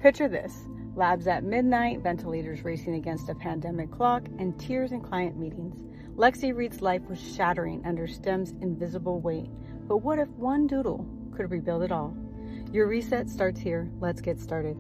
Picture this: labs at midnight, ventilators racing against a pandemic clock, and tears in client meetings. Lexi Reid's life was shattering under STEM's invisible weight. But what if one doodle could rebuild it all? Your reset starts here. Let's get started.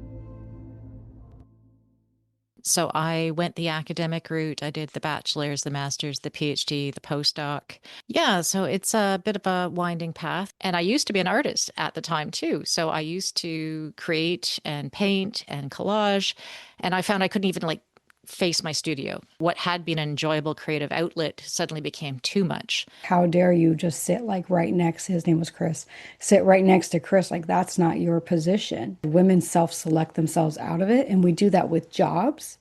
So I went the academic route. I did the bachelor's, the master's, the PhD, the postdoc. Yeah, so it's a bit of a winding path. And I used to be an artist at the time too. So I used to create and paint and collage. And I found I couldn't even face my studio. What had been an enjoyable creative outlet suddenly became too much. How dare you just sit right next, his name was Chris, sit right next to Chris, like that's not your position. Women self-select themselves out of it, and we do that with jobs.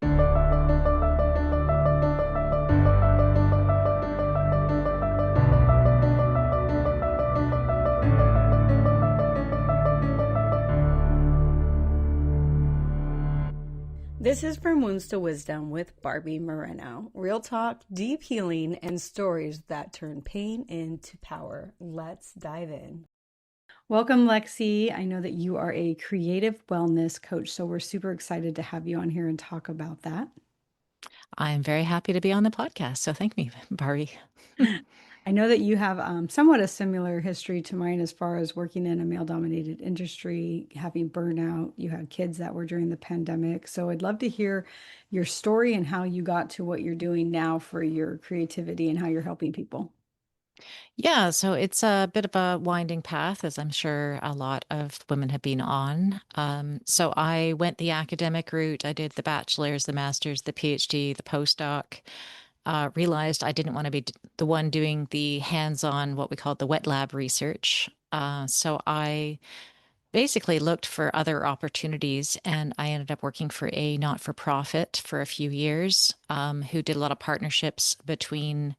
This is From Wounds to Wisdom with Barbie Moreno. Real talk, deep healing, and stories that turn pain into power. Let's dive in. Welcome, Lexi. I know that you are a creative wellness coach, so we're super excited to have you on here and talk about that. I'm very happy to be on the podcast. So thank me, Barbie. I know that you have somewhat a similar history to mine as far as working in a male-dominated industry, having burnout. You had kids that were during the pandemic. So I'd love to hear your story and how you got to what you're doing now for your creativity and how you're helping people. Yeah, so it's a bit of a winding path, as I'm sure a lot of women have been on. So I went the academic route. I did the bachelor's, the master's, the PhD, the postdoc. Realized I didn't want to be the one doing the hands-on, what we call the wet lab research. So I basically looked for other opportunities, and I ended up working for a not-for-profit for a few years, who did a lot of partnerships between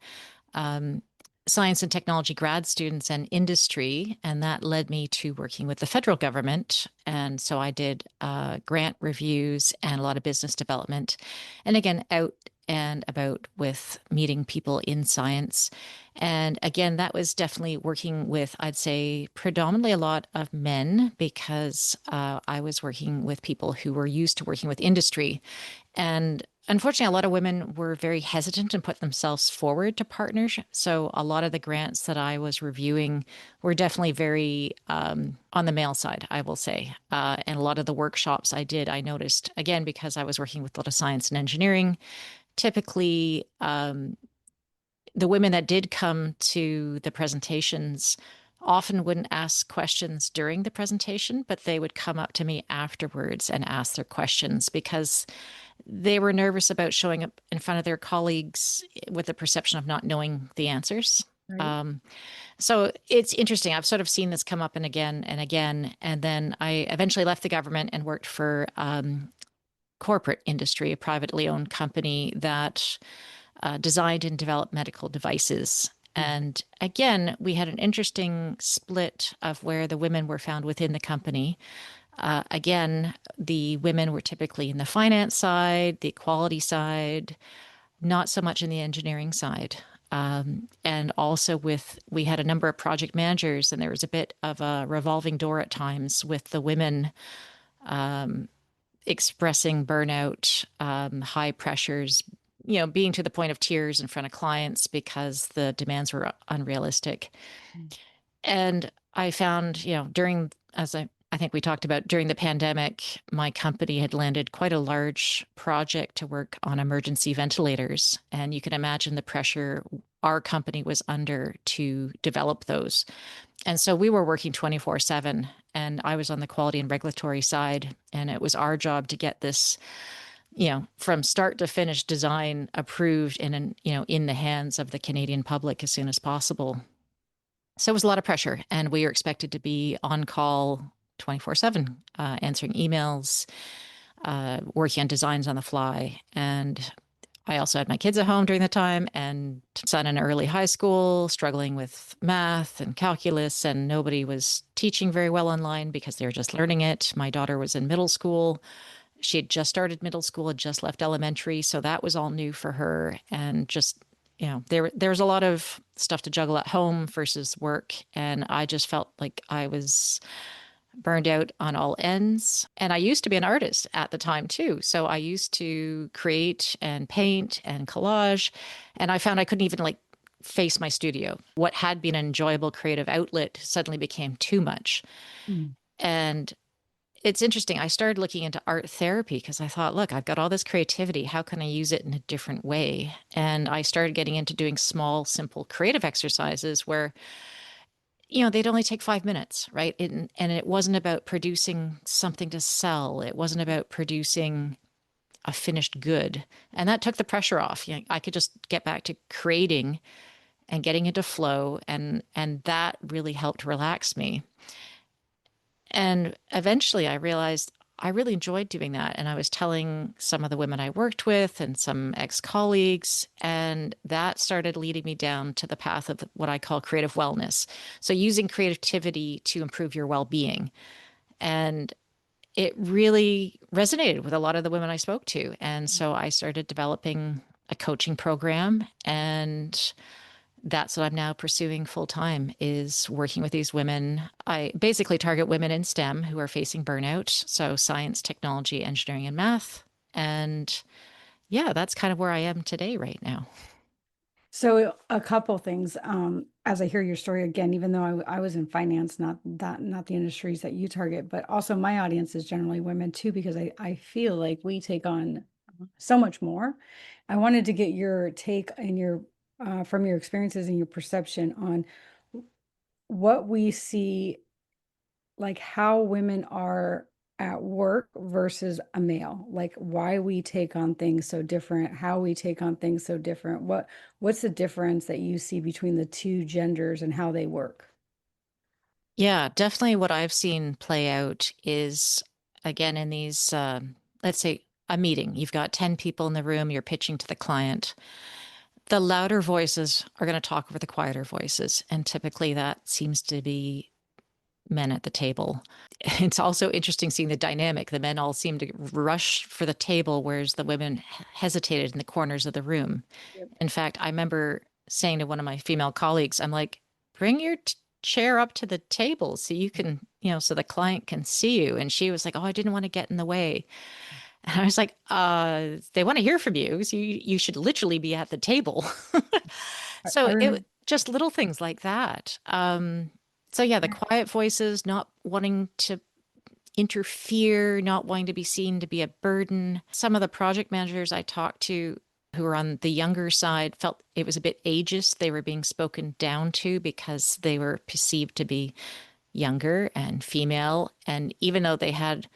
um, science and technology grad students and industry. And that led me to working with the federal government. And so I did grant reviews and a lot of business development. And again, out and about with meeting people in science. And again, that was definitely working with, I'd say, predominantly a lot of men, because I was working with people who were used to working with industry. And unfortunately, a lot of women were very hesitant and put themselves forward to partners. So a lot of the grants that I was reviewing were definitely very on the male side, I will say. And a lot of the workshops I did, I noticed, again, because I was working with a lot of science and engineering, typically the women that did come to the presentations often wouldn't ask questions during the presentation, but they would come up to me afterwards and ask their questions because they were nervous about showing up in front of their colleagues with the perception of not knowing the answers. Right. So it's interesting. I've sort of seen this come up and again and again. And then I eventually left the government and worked for corporate industry, a privately owned company that designed and developed medical devices. And again, we had an interesting split of where the women were found within the company. Again, the women were typically in the finance side, the quality side, not so much in the engineering side. And also we had a number of project managers, and there was a bit of a revolving door at times with the women expressing burnout, high pressures, being to the point of tears in front of clients because the demands were unrealistic. And I found, during, as I think we talked about, during the pandemic, my company had landed quite a large project to work on emergency ventilators. And you can imagine the pressure our company was under to develop those. And so we were working 24/7, and I was on the quality and regulatory side. And it was our job to get this, from start to finish design approved and, in the hands of the Canadian public as soon as possible. So it was a lot of pressure, and we were expected to be on call 24/7, answering emails, working on designs on the fly. And I also had my kids at home during the time, and son in early high school, struggling with math and calculus, and nobody was teaching very well online because they were just learning it. My daughter was in middle school. She had just started middle school, had just left elementary, so that was all new for her. And just, there's a lot of stuff to juggle at home versus work. And I just felt like I was burned out on all ends. And I used to be an artist at the time too. So I used to create and paint and collage. And I found I couldn't even like face my studio. What had been an enjoyable creative outlet suddenly became too much. Mm. And it's interesting. I started looking into art therapy because I thought, look, I've got all this creativity. How can I use it in a different way? And I started getting into doing small, simple creative exercises where, they'd only take 5 minutes, right? And it wasn't about producing something to sell. It wasn't about producing a finished good. And that took the pressure off. I could just get back to creating and getting into flow. And that really helped relax me. And eventually I realized I really enjoyed doing that. And I was telling some of the women I worked with and some ex colleagues, and that started leading me down to the path of what I call creative wellness. So, using creativity to improve your well being. And it really resonated with a lot of the women I spoke to. And so I started developing a coaching program, and that's what I'm now pursuing full time, is working with these women. I basically target women in STEM who are facing burnout. So science, technology, engineering, and math. And yeah, that's kind of where I am today right now. So a couple things. As I hear your story again, even though I was in finance, not the industries that you target, but also my audience is generally women too, because I feel like we take on so much more. I wanted to get your take and your from your experiences and your perception on what we see, like how women are at work versus a male, like why we take on things so different, how we take on things so different. What's the difference that you see between the two genders and how they work? Yeah, definitely what I've seen play out is, again, in these, let's say a meeting, you've got 10 people in the room, you're pitching to the client. The louder voices are going to talk over the quieter voices. And typically that seems to be men at the table. It's also interesting seeing the dynamic. The men all seem to rush for the table, whereas the women hesitated in the corners of the room. Yep. In fact, I remember saying to one of my female colleagues, I'm like, bring your chair up to the table so you can, so the client can see you. And she was like, oh, I didn't want to get in the way. And I was like, they want to hear from you. So you should literally be at the table. I So remember. it just little things like that. So yeah, the quiet voices, not wanting to interfere, not wanting to be seen to be a burden. Some of the project managers I talked to who were on the younger side felt it was a bit ageist. They were being spoken down to because they were perceived to be younger and female. And even though they had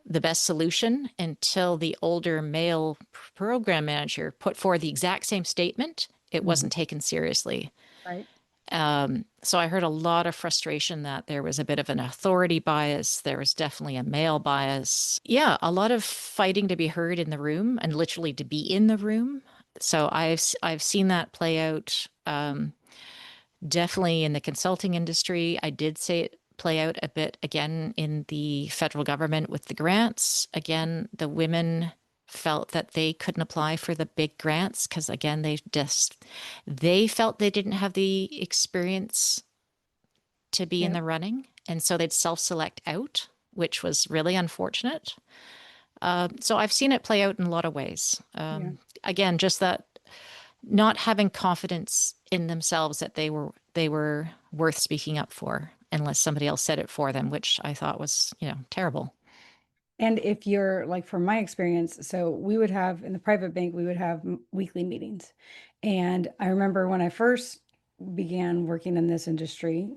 the best solution, until the older male program manager put forward the exact same statement, it Mhm. wasn't taken seriously. Right. So I heard a lot of frustration that there was a bit of an authority bias. There was definitely a male bias. Yeah, a lot of fighting to be heard in the room and literally to be in the room. So I've seen that play out. Definitely in the consulting industry. I did say it play out a bit again in the federal government with the grants. Again, the women felt that they couldn't apply for the big grants because again they felt they didn't have the experience to be in Yep. the running, and so they'd self-select out, which was really unfortunate. So I've seen it play out in a lot of ways. Yeah. Again, just that not having confidence in themselves that they were worth speaking up for unless somebody else said it for them, which I thought was, terrible. And if you're like, from my experience, so we would have in the private bank, we would have weekly meetings. And I remember when I first began working in this industry,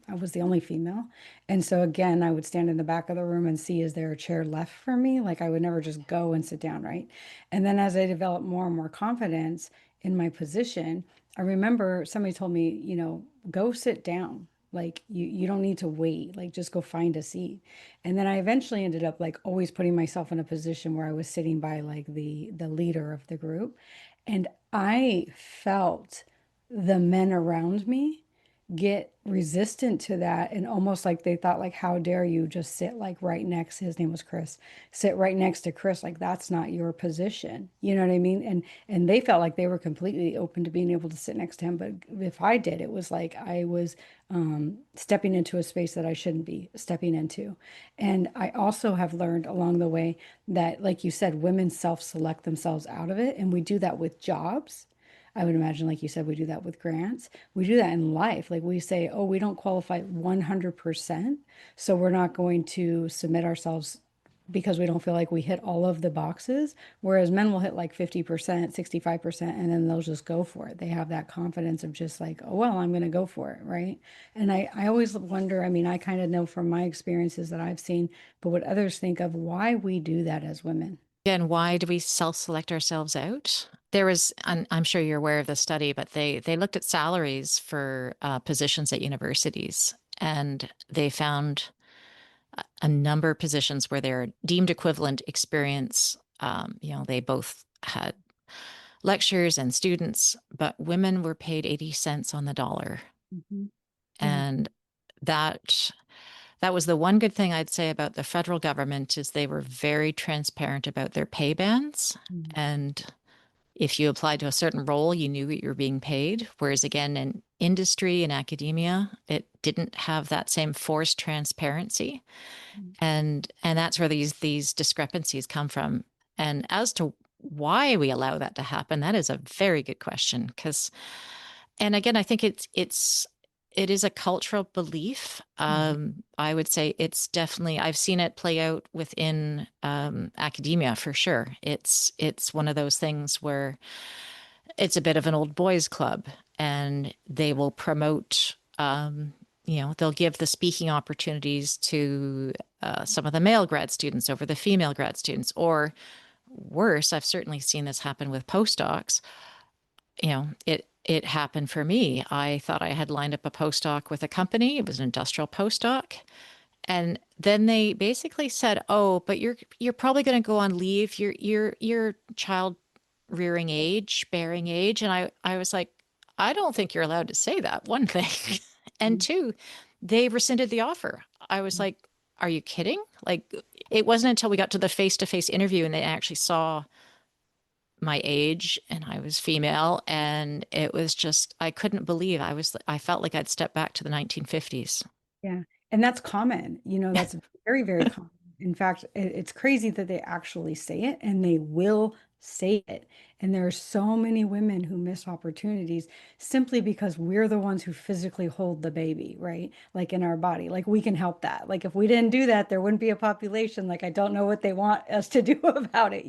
I was the only female. And so again, I would stand in the back of the room and see, is there a chair left for me? Like I would never just go and sit down, right? And then as I developed more and more confidence in my position, I remember somebody told me, go sit down. Like you don't need to wait, like just go find a seat. And then I eventually ended up like always putting myself in a position where I was sitting by like the leader of the group. And I felt the men around me get resistant to that, and almost like they thought like, how dare you just sit like right next, his name was Chris, sit right next to Chris, like that's not your position. You know what I mean? And they felt like they were completely open to being able to sit next to him. But if I did, it was like I was stepping into a space that I shouldn't be stepping into. And I also have learned along the way that, like you said, women self-select themselves out of it. And we do that with jobs. I would imagine, like you said, we do that with grants. We do that in life. Like we say, oh, we don't qualify 100%. So we're not going to submit ourselves because we don't feel like we hit all of the boxes. Whereas men will hit like 50%, 65%, and then they'll just go for it. They have that confidence of just like, oh, well, I'm going to go for it. Right. And I always wonder, I mean, I kind of know from my experiences that I've seen, but what others think of why we do that as women. Again, why do we self-select ourselves out? There was, and I'm sure you're aware of the study, but they looked at salaries for positions at universities, and they found a number of positions where they're deemed equivalent experience. They both had lectures and students, but women were paid 80 cents on the dollar. Mhm. Yeah. And that that was the one good thing I'd say about the federal government is they were very transparent about their pay bands. Mhm. And if you applied to a certain role, you knew what you were being paid. Whereas again, in industry and academia, it didn't have that same forced transparency. And that's where these discrepancies come from. And as to why we allow that to happen, that is a very good question. Because, and again, I think it is a cultural belief. Mhm. I would say it's definitely, I've seen it play out within academia for sure. It's one of those things where it's a bit of an old boys club, and they will promote. They'll give the speaking opportunities to some of the male grad students over the female grad students, or worse, I've certainly seen this happen with postdocs. It happened for me. I thought I had lined up a postdoc with a company. It was an industrial postdoc. And then they basically said, "Oh, but you're probably going to go on leave. You're child rearing age, bearing age." And I was like, "I don't think you're allowed to say that." One thing. And two, they rescinded the offer. I was like, "Are you kidding?" Like, it wasn't until we got to the face-to-face interview and they actually saw my age, and I was female, and it was just, I couldn't believe I felt like I'd stepped back to the 1950s. Yeah. And that's common. That's very, very common. In fact, it's crazy that they actually say it and they will say it. And there are so many women who miss opportunities simply because we're the ones who physically hold the baby, right? Like in our body. Like we can help that. Like if we didn't do that, there wouldn't be a population. Like I don't know what they want us to do about it?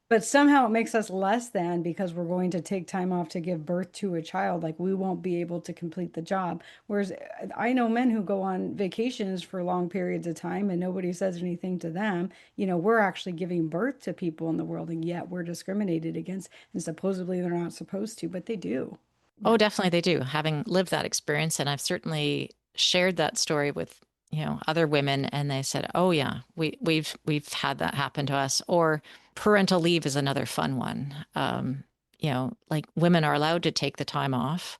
But somehow it makes us less than because we're going to take time off to give birth to a child. Like we won't be able to complete the job. Whereas I know men who go on vacations for long periods of time and nobody says anything to them. We're actually giving birth to people in the world, and yet we're discriminated against. And supposedly they're not supposed to, but they do. Oh, Yeah. definitely they do, having lived that experience. And I've certainly shared that story with, other women, and they said, "Oh yeah, we've had that happen to us." Or parental leave is another fun one. Like women are allowed to take the time off,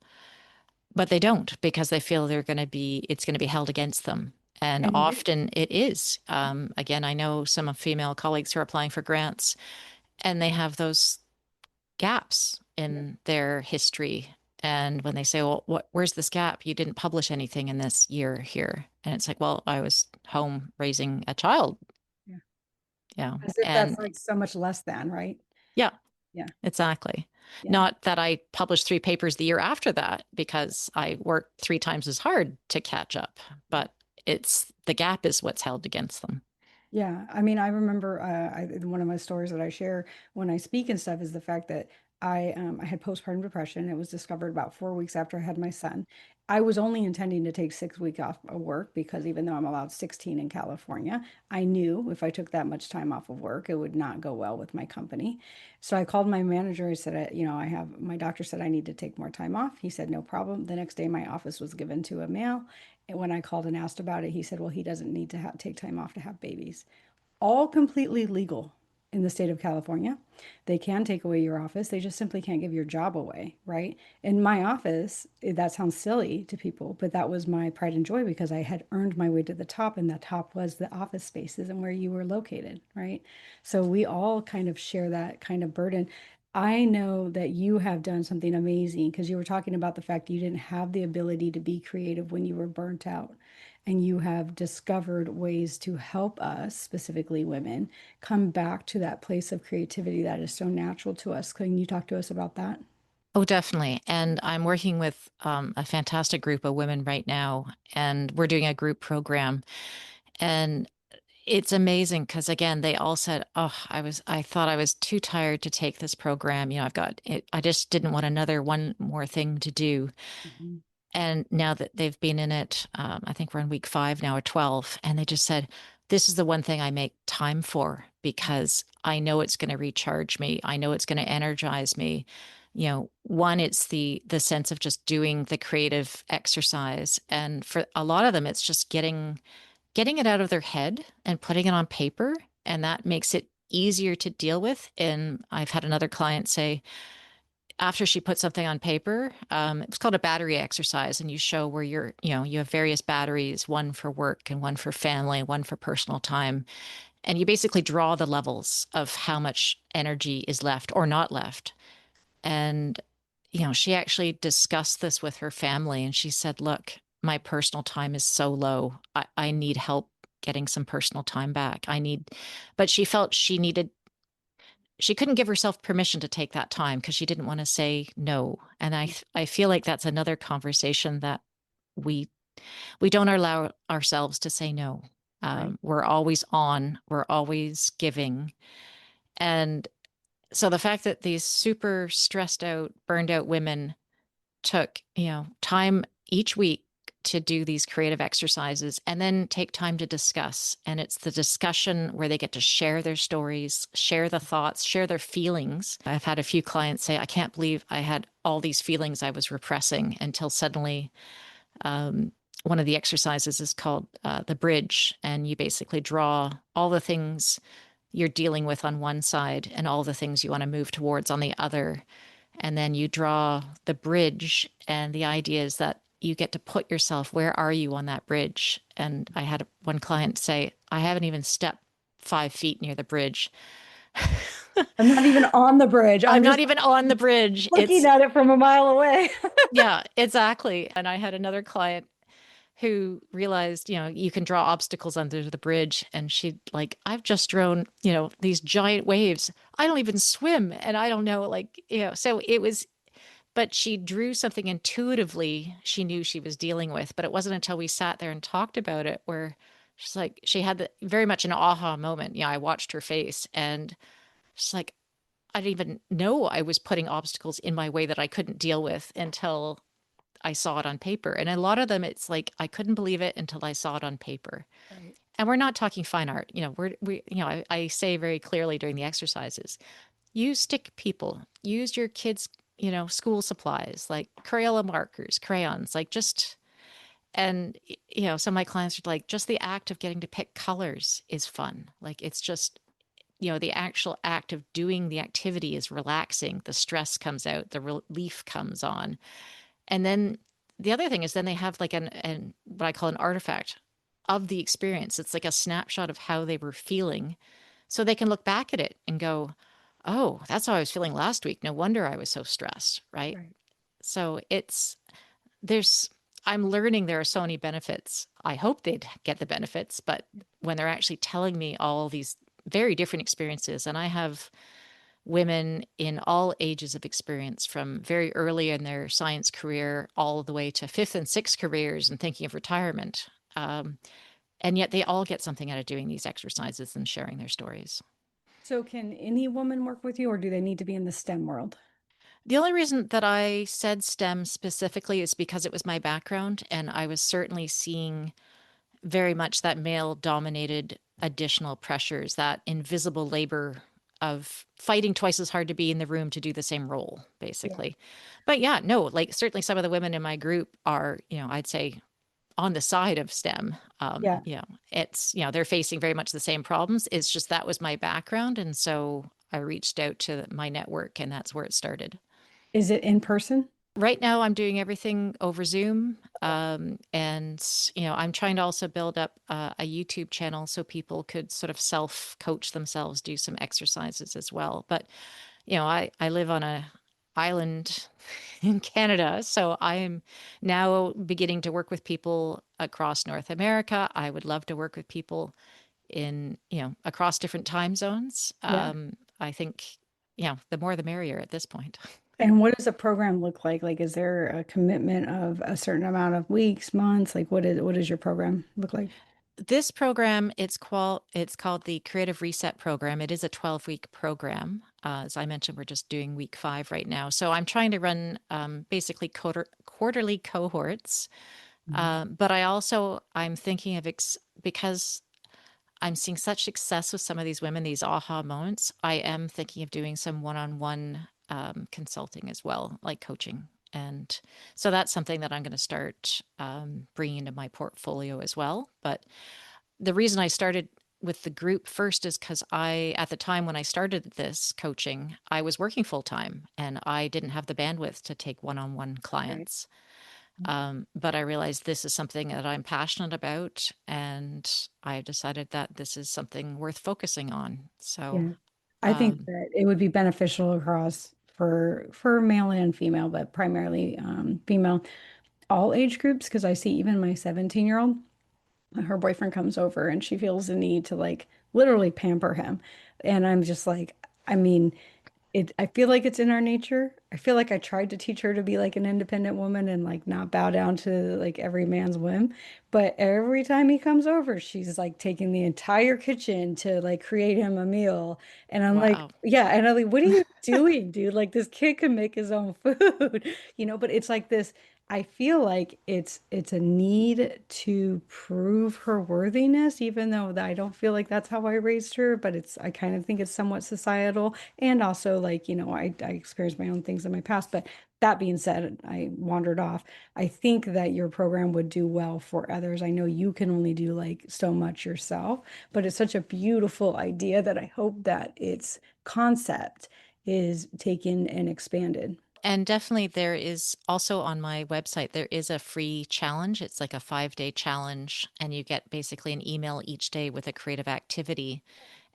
but they don't because they feel it's going to be held against them. And And it is. often it is. Again, I know some of female colleagues who are applying for grants, and they have those gaps Yeah. in their history. And when they say, "Well, where's this gap? You didn't publish anything in this year here." And it's like, "Well, I was home raising a child." Yeah. Yeah. As if that's And like so much less than, right? yeah, Yeah. exactly. Yeah. Not that I published 3 papers the year after that because I worked 3 times as hard to catch up, but it's the gap is what's held against them. Yeah, I mean, I remember one of my stories that I share when I speak and stuff is the fact that I had postpartum depression. It was discovered about 4 weeks after I had my son. I was only intending to take 6 weeks off of work because even though I'm allowed 16 in California, I knew if I took that much time off of work, it would not go well with my company. So I called my manager. I said, I have my doctor said I need to take more time off. He said, no problem. The next day, my office was given to a male. And when I called and asked about it, he said, well, he doesn't need to take time off to have babies. All completely legal. in the state of California. They can take away your office. They just simply can't give your job away, right? In my office, that sounds silly to people, but that was my pride and joy because I had earned my way to the top, and the top was the office spaces and where you were located, right? So we all kind of share that kind of burden. I know that you have done something amazing because you were talking about the fact you didn't have the ability to be creative when you were burnt out. And you have discovered ways to help us, specifically women, come back to that place of creativity that is so natural to us. Can you talk to us about that? Oh, definitely. And I'm working with a fantastic group of women right now, and we're doing a group program. And it's amazing because, again, they all said, "Oh, I thought I was too tired to take this program. I've got it. I just didn't want one more thing to do." Mhm. And now that they've been in it, I think we're in week 5 now or 12, and they just said, "This is the one thing I make time for because I know it's going to recharge me. I know it's going to energize me." One, it's the sense of just doing the creative exercise, and for a lot of them, it's just getting it out of their head and putting it on paper, and that makes it easier to deal with. And I've had another client say, after she put something on paper, it's called a battery exercise, and you show where you have various batteries, one for work and one for family, one for personal time. And you basically draw the levels of how much energy is left or not left. And, she actually discussed this with her family, and she said, "Look, my personal time is so low. I need help getting some personal time back. But she felt she couldn't give herself permission to take that time because she didn't want to say no. And I feel like that's another conversation that we we don't allow ourselves to say no. Right. We're always on, we're always giving. And so the fact that these super stressed out, burned out women took, time each week to do these creative exercises and then take time to discuss. And it's the discussion where they get to share their stories, share the thoughts, share their feelings. I've had a few clients say, "I can't believe I had all these feelings I was repressing," until suddenly one of the exercises is called the bridge. And you basically draw all the things you're dealing with on one side and all the things you want to move towards on the other. And then you draw the bridge. And the idea is that you get to put yourself, where are you on that bridge? And I had one client say, "I haven't even stepped 5 feet near the bridge." I'm not even on the bridge. I'm I'm not just even on the bridge. looking at it from a mile away. Yeah, exactly. And I had another client who realized, you can draw obstacles under the bridge. And she like, "I've just drawn, these giant waves. I don't even swim. And I don't know, so it was, but she drew something intuitively she knew she was dealing with. But it wasn't until we sat there and talked about it where she's like, she had very much an aha moment. I watched her face and she's like, "I didn't even know I was putting obstacles in my way that I couldn't deal with until I saw it on paper." And a lot of them, it's like, I couldn't believe it until I saw it on paper. Right. And we're not talking fine art. I say very clearly during the exercises, use stick people, use your kids, school supplies like Crayola markers, crayons, like just, and, some of my clients are like, just the act of getting to pick colors is fun. Like, it's just, the actual act of doing the activity is relaxing. The stress comes out, the relief comes on. And then the other thing is then they have like an what I call an artifact of the experience. It's like a snapshot of how they were feeling. So they can look back at it and go, "Oh, that's how I was feeling last week. No wonder I was so stressed." Right. Right. So there's, I'm learning there are so many benefits. I hope they'd get the benefits, but when they're actually telling me all these very different experiences, and I have women in all ages of experience, from very early in their science career all the way to fifth and sixth careers and thinking of retirement. And yet they all get something out of doing these exercises and sharing their stories. So can any woman work with you, or do they need to be in the STEM world? The only reason that I said STEM specifically is because it was my background, and I was certainly seeing very much that male dominated additional pressures, that invisible labor of fighting twice as hard to be in the room to do the same role, Yeah. basically. But yeah, no, like certainly some of the women in my group are, I'd say on the side of STEM. Yeah. It's, they're facing very much the same problems. It's just that was my background. And so I reached out to my network, and that's where it started. Is it in person? Right now, I'm doing everything over Zoom. And, I'm trying to also build up a YouTube channel so people could sort of self coach themselves, do some exercises as well. But, I live on a island in Canada, so I'm now beginning to work with people across North America. I would love to work with people in, across different time zones. Yeah. I think, the more the merrier at this point. And what does a program look like? Like, is there a commitment of a certain amount of weeks, months? Like, what does your program look like? This program, it's called the Creative Reset Program. It is a 12-week program. As I mentioned, we're just doing week 5 right now. So I'm trying to run basically quarterly cohorts. Mhm. But I'm thinking of because I'm seeing such success with some of these women, these aha moments. I am thinking of doing some one-on-one consulting as well, like coaching. And so that's something that I'm going to start bringing into my portfolio as well. But the reason I started with the group first is because at the time when I started this coaching, I was working full time and I didn't have the bandwidth to take one on one Right. clients. But I realized this is something that I'm passionate about, and I decided that this is something worth focusing on. So, Yeah. I think um, that it would be beneficial across for male and female, but primarily female, all age groups, because I see even my 17-year-old, her boyfriend comes over and she feels the need to like literally pamper him. And I'm just like, I mean, I feel like it's in our nature. I feel like I tried to teach her to be like an independent woman and like not bow down to like every man's whim. But every time he comes over, she's like taking the entire kitchen to like create him a meal. And I'm like, wow. yeah. And I'm like, what are you doing, dude? Like this kid can make his own food, but it's like this. I feel like it's a need to prove her worthiness, even though I don't feel like that's how I raised her, but I kind of think it's somewhat societal. And also, like, I experienced my own things in my past. But that being said, I wandered off. I think that your program would do well for others. I know you can only do like so much yourself, but it's such a beautiful idea that I hope that its concept is taken and expanded. And definitely, there is also on my website, there is a free challenge. It's like a 5-day challenge, and you get basically an email each day with a creative activity.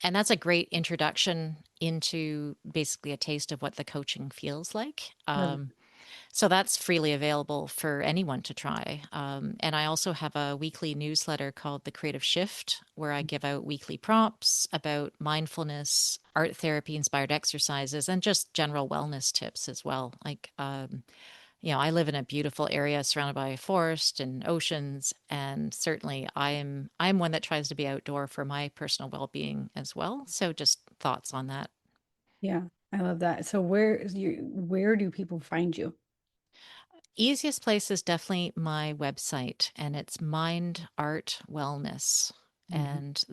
And that's a great introduction into basically a taste of what the coaching feels like. Love So that's freely available for anyone to try. And I also have a weekly newsletter called The Creative Shift, where I give out weekly prompts about mindfulness, art therapy inspired exercises, and just general wellness tips as well. Like, I live in a beautiful area surrounded by forest and oceans, and certainly I'm one that tries to be outdoor for my personal well-being as well. So just thoughts on that. Yeah, I love that. So where do people find you? Easiest place is definitely my website, and it's Mind Art Wellness. Mhm. And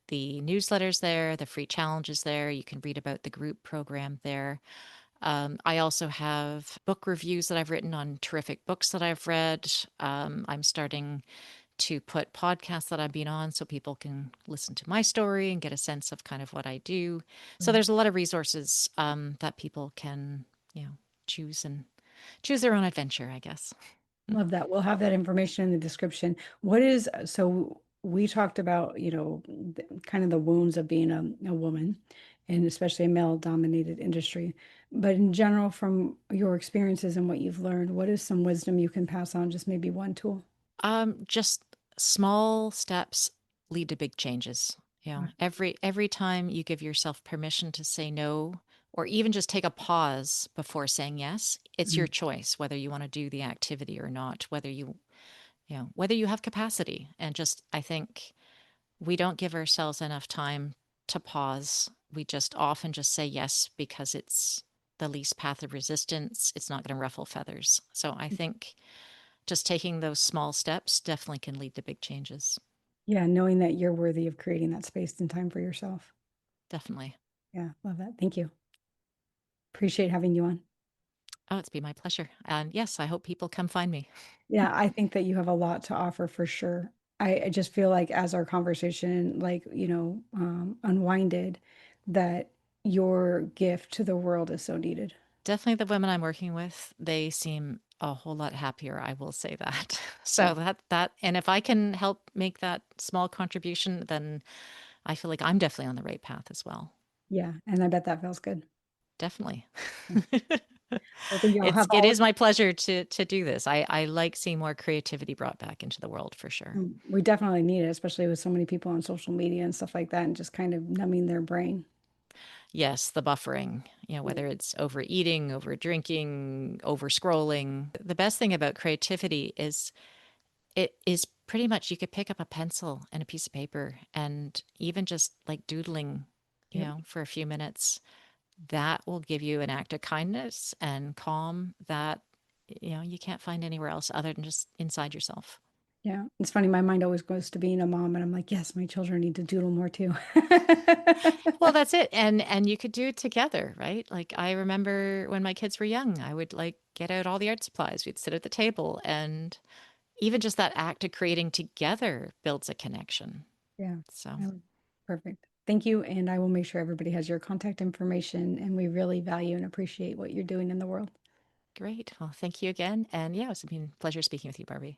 the newsletter's there, the free challenges there. You can read about the group program there. I also have book reviews that I've written on terrific books that I've read. I'm starting to put podcasts that I've been on so people can listen to my story and get a sense of kind of what I do. So Right. there's a lot of resources that people can, choose and choose their own adventure, I guess. Love that. We'll have that information in the description. So we talked about, kind of the wounds of being a woman and especially a male-dominated industry. But in general, from your experiences and what you've learned, what is some wisdom you can pass on? Just maybe one tool. Just small steps lead to big changes. Every time you give yourself permission to say no, or even just take a pause before saying yes, it's your Mhm. choice whether you want to do the activity or not, whether you have capacity. And just, I think we don't give ourselves enough time to pause. We just often just say yes because it's the least path of resistance. It's not going to ruffle feathers. So I think just taking those small steps definitely can lead to big changes. Yeah, knowing that you're worthy of creating that space and time for yourself. Definitely. Yeah, love that. Thank you. Appreciate having you on. Oh, it's been my pleasure. And yes, I hope people come find me. Yeah, I think that you have a lot to offer for sure. I just feel like as our conversation, like, unwinded, that your gift to the world is so needed. Definitely the women I'm working with, they seem a whole lot happier, I will say that. Yeah. So and if I can help make that small contribution, then I feel like I'm definitely on the right path as well. Yeah. And I bet that feels good. Definitely. Yeah. Well, thank you. I'll have It all, is my pleasure to do this. I like seeing more creativity brought back into the world for sure. we definitely need it, especially with so many people on social media and stuff like that, and just kind of numbing their brain. Yes, the buffering, Yeah. whether it's overeating, over drinking, over scrolling. The best thing about creativity is it is pretty much you could pick up a pencil and a piece of paper and even just like doodling, Yep. for a few minutes, that will give you an act of kindness and calm that, you can't find anywhere else other than just inside yourself. Yeah. It's funny. My mind always goes to being a mom, and I'm like, yes, my children need to doodle more too. Well, that's it. And you could do it together, right? Like I remember when my kids were young, I would like get out all the art supplies. We'd sit at the table and even just that act of creating together builds a connection. Yeah. So Oh, perfect. Thank you. And I will make sure everybody has your contact information. And we really value and appreciate what you're doing in the world. great. Well, thank you again. And yeah, it's been a pleasure speaking with you, Barbie.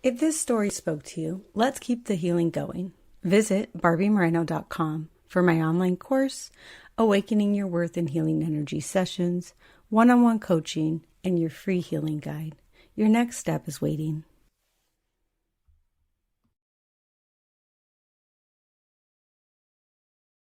If this story spoke to you, let's keep the healing going. Visit barbiemoreno.com for my online course, Awakening Your Worth and Healing Energy sessions, one-on-one coaching, and your free healing guide. Your next step is waiting.